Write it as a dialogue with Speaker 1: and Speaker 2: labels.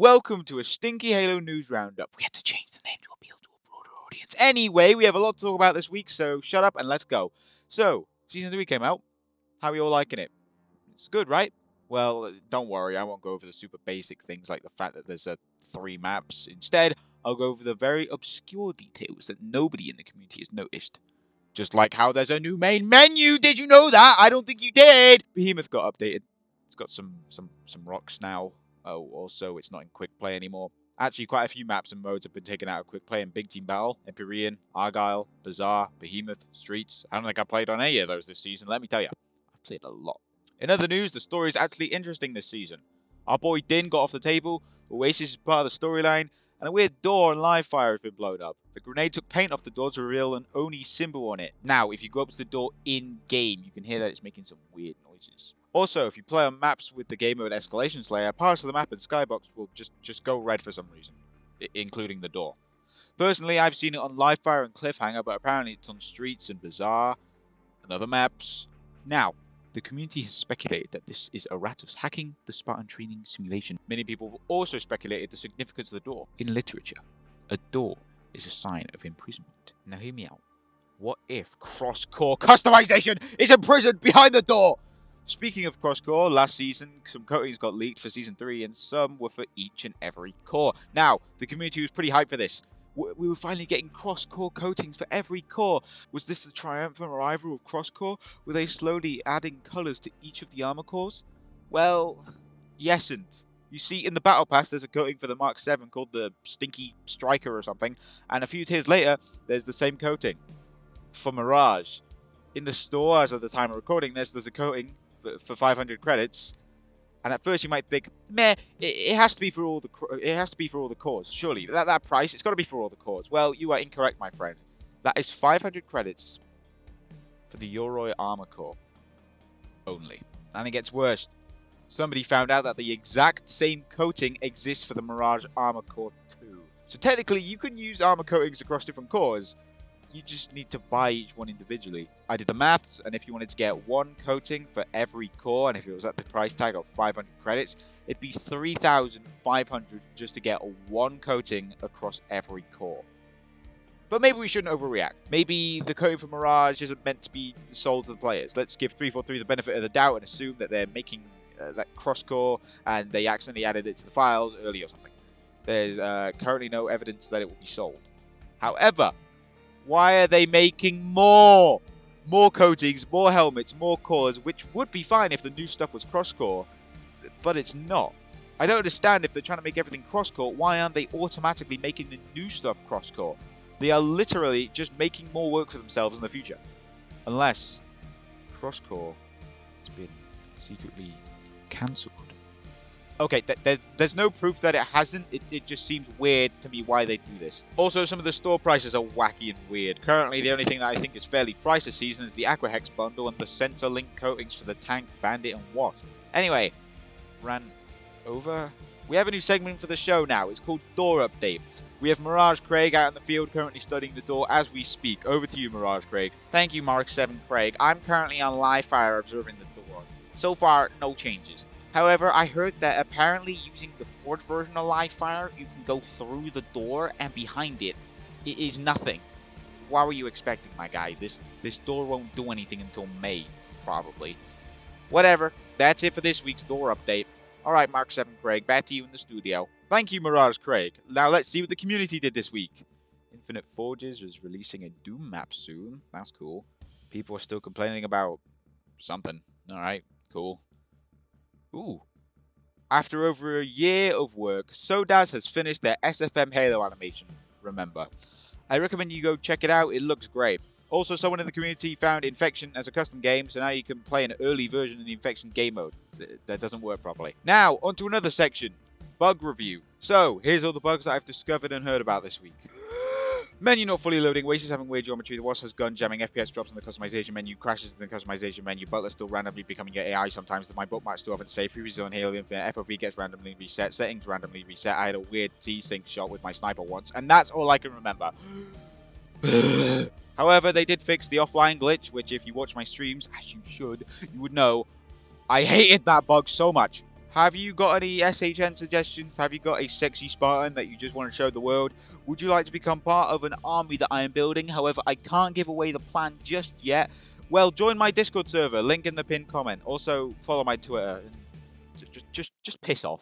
Speaker 1: Welcome to a Stinky Halo News Roundup. We had to change the name to appeal to a broader audience. Anyway, we have a lot to talk about this week, so shut up and let's go. So, Season 3 came out. How are you all liking it? It's good, right? Well, don't worry, I won't go over the super basic things like the fact that there's 3 maps. Instead, I'll go over the very obscure details that nobody in the community has noticed. Just like how there's a new main menu. Did you know that? I don't think you did. Behemoth got updated. It's got some rocks now. Oh, also, it's not in quick play anymore. Actually, quite a few maps and modes have been taken out of quick play in Big Team Battle, Empyrean, Argyle, Bazaar, Behemoth, Streets. I don't think I played on any of those this season, let me tell you. I've played a lot. In other news, the story is actually interesting this season. Our boy Din got off the table, Oasis is part of the storyline, and a weird door on live fire has been blown up. The grenade took paint off the door to reveal an Oni symbol on it. Now, if you go up to the door in-game, you can hear that it's making some weird noises. Also, if you play on maps with the game mode Escalation Slayer, parts of the map in Skybox will just go red for some reason, including the door. Personally, I've seen it on Livefire and Cliffhanger, but apparently it's on Streets and Bazaar and other maps. Now, the community has speculated that this is Aratus hacking the Spartan training simulation. Many people have also speculated the significance of the door. In literature, a door is a sign of imprisonment. Now hear me out. What if cross-core customization is imprisoned behind the door? Speaking of cross-core, last season some coatings got leaked for Season 3 and some were for each and every core. Now, the community was pretty hyped for this. We were finally getting cross-core coatings for every core. Was this the triumphant arrival of cross-core? Were they slowly adding colours to each of the armor cores? Well, yes and. You see, in the Battle Pass, there's a coating for the Mark 7 called the Stinky Striker or something, and a few tiers later, there's the same coating for Mirage. In the store, as of the time of recording this, there's a coating for 500 credits. And at first you might think, meh, it has to be for all the cores. Surely that price, it's got to be for all the cores. Well, you are incorrect, my friend. That is 500 credits for the Yoroi armor core only. And it gets worse. Somebody found out that the exact same coating exists for the Mirage armor core too. So technically, you can use armor coatings across different cores. You just need to buy each one individually. I did the maths, and if you wanted to get one coating for every core, and if it was at the price tag of 500 credits, it'd be 3,500 just to get one coating across every core. But maybe we shouldn't overreact. Maybe the coating for Mirage isn't meant to be sold to the players. Let's give 343 the benefit of the doubt and assume that they're making that cross-core and they accidentally added it to the files early or something. There's currently no evidence that it will be sold. However, why are they making more? More coatings, more helmets, more cores, which would be fine if the new stuff was cross-core, but it's not. I don't understand if they're trying to make everything cross-core, why aren't they automatically making the new stuff cross-core? They are literally just making more work for themselves in the future. Unless cross-core has been secretly cancelled. Okay, there's no proof that it hasn't. It just seems weird to me why they do this. Also, some of the store prices are wacky and weird. Currently, the only thing that I think is fairly priced this season is the Aquahex bundle and the sensor link coatings for the Tank, Bandit, and Wasp. Anyway, ran over. We have a new segment for the show now. It's called Door Update. We have Mirage Craig out in the field currently studying the door as we speak. Over to you, Mirage Craig. Thank you, Mark 7 Craig. I'm currently on live fire observing the door. So far, no changes. However, I heard that apparently using the fourth version of Livefire, you can go through the door and behind it is nothing. What were you expecting, my guy? This door won't do anything until May, probably. Whatever, that's it for this week's door update. Alright, Mark 7 Craig, back to you in the studio. Thank you, Mirage Craig. Now let's see what the community did this week. Infinite Forges is releasing a Doom map soon. That's cool. People are still complaining about something. Alright, cool. Ooh. After over a year of work, Sodaz has finished their SFM Halo animation, remember. I recommend you go check it out, it looks great. Also, someone in the community found Infection as a custom game, so now you can play an early version of the Infection game mode. That doesn't work properly. Now, onto another section. Bug review. So, here's all the bugs that I've discovered and heard about this week. Menu not fully loading, Oasis having weird geometry, the Wasp has gun jamming, FPS drops in the customization menu, crashes in the customization menu, Butler still randomly becoming your AI sometimes, my bookmark still often save, previously on Halo Infinite, FOV gets randomly reset, settings randomly reset, I had a weird T-sync shot with my sniper once, and that's all I can remember. However, they did fix the offline glitch, which if you watch my streams, as you should, you would know, I hated that bug so much. Have you got any SHN suggestions? Have you got a sexy Spartan that you just want to show the world? Would you like to become part of an army that I am building? However, I can't give away the plan just yet. Well, join my Discord server, link in the pinned comment. Also, follow my Twitter. Just piss off.